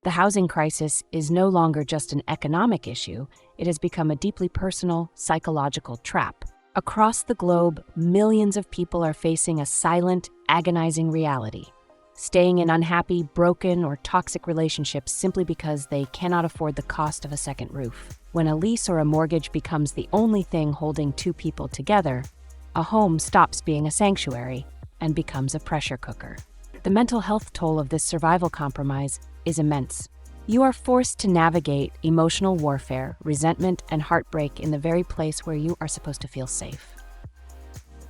The housing crisis is no longer just an economic issue, it has become a deeply personal, psychological trap. Across the globe, millions of people are facing a silent, agonizing reality, staying in unhappy, broken, or toxic relationships simply because they cannot afford the cost of a second roof. When a lease or a mortgage becomes the only thing holding two people together, a home stops being a sanctuary and becomes a pressure cooker. The mental health toll of this survival compromise is immense. You are forced to navigate emotional warfare, resentment, and heartbreak in the very place where you are supposed to feel safe.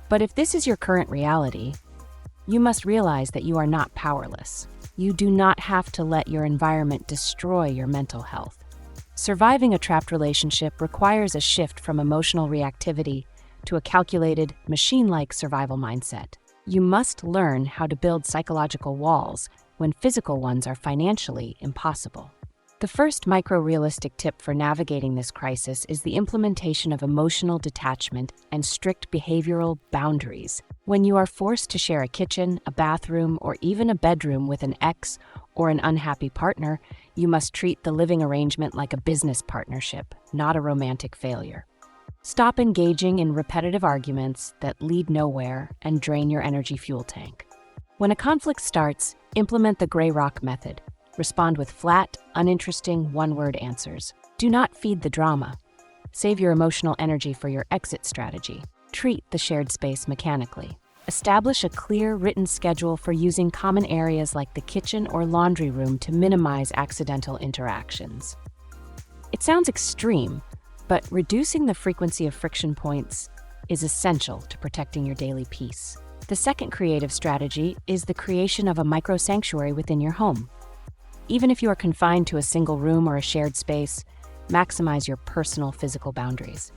But if this is your current reality, you must realize that you are not powerless. You do not have to let your environment destroy your mental health. Surviving a trapped relationship requires a shift from emotional reactivity to a calculated, machine-like survival mindset. You must learn how to build psychological walls when physical ones are financially impossible. The first micro-realistic tip for navigating this crisis is the implementation of emotional detachment and strict behavioral boundaries. When you are forced to share a kitchen, a bathroom, or even a bedroom with an ex or an unhappy partner, you must treat the living arrangement like a business partnership, not a romantic failure. Stop engaging in repetitive arguments that lead nowhere and drain your energy fuel tank. When a conflict starts, implement the gray rock method. Respond with flat, uninteresting, one-word answers. Do not feed the drama. Save your emotional energy for your exit strategy. Treat the shared space mechanically. Establish a clear, written schedule for using common areas like the kitchen or laundry room to minimize accidental interactions. It sounds extreme, but reducing the frequency of friction points is essential to protecting your daily peace. The second creative strategy is the creation of a micro-sanctuary within your home. Even if you are confined to a single room or a shared space, maximize your personal physical boundaries.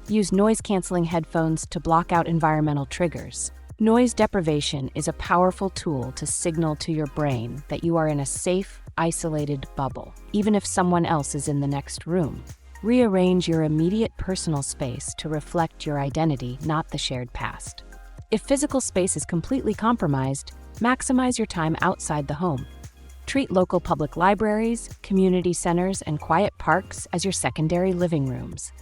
Use noise-canceling headphones to block out environmental triggers. Noise deprivation is a powerful tool to signal to your brain that you are in a safe, isolated bubble, even if someone else is in the next room. Rearrange your immediate personal space to reflect your identity, not the shared past. If physical space is completely compromised, maximize your time outside the home. Treat local public libraries, community centers, and quiet parks as your secondary living rooms.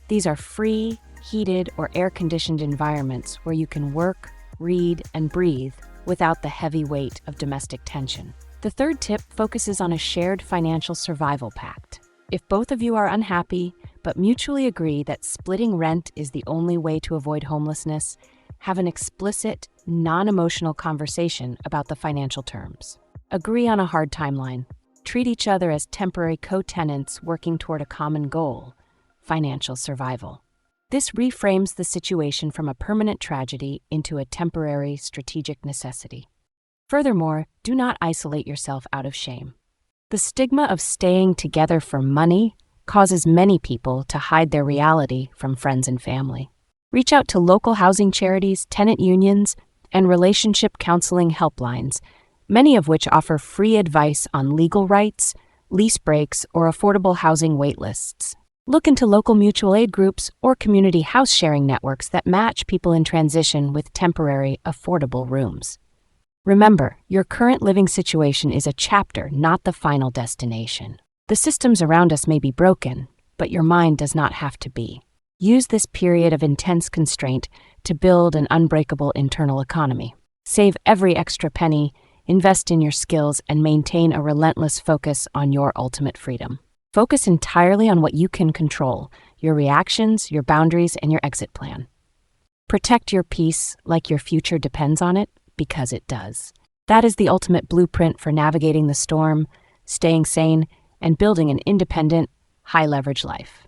These are free, heated, or air-conditioned environments where you can work, read, and breathe without the heavy weight of domestic tension. The third tip focuses on a shared financial survival pact. If both of you are unhappy, but mutually agree that splitting rent is the only way to avoid homelessness, have an explicit, non-emotional conversation about the financial terms. Agree on a hard timeline. Treat each other as temporary co-tenants working toward a common goal, financial survival. This reframes the situation from a permanent tragedy into a temporary strategic necessity. Furthermore, do not isolate yourself out of shame. The stigma of staying together for money causes many people to hide their reality from friends and family. Reach out to local housing charities, tenant unions, and relationship counseling helplines, many of which offer free advice on legal rights, lease breaks, or affordable housing waitlists. Look into local mutual aid groups or community house sharing networks that match people in transition with temporary, affordable rooms. Remember, your current living situation is a chapter, not the final destination. The systems around us may be broken, but your mind does not have to be. Use this period of intense constraint to build an unbreakable internal economy. Save every extra penny, invest in your skills, and maintain a relentless focus on your ultimate freedom. Focus entirely on what you can control, your reactions, your boundaries, and your exit plan. Protect your peace like your future depends on it, because it does. That is the ultimate blueprint for navigating the storm, staying sane, and building an independent, high-leverage life.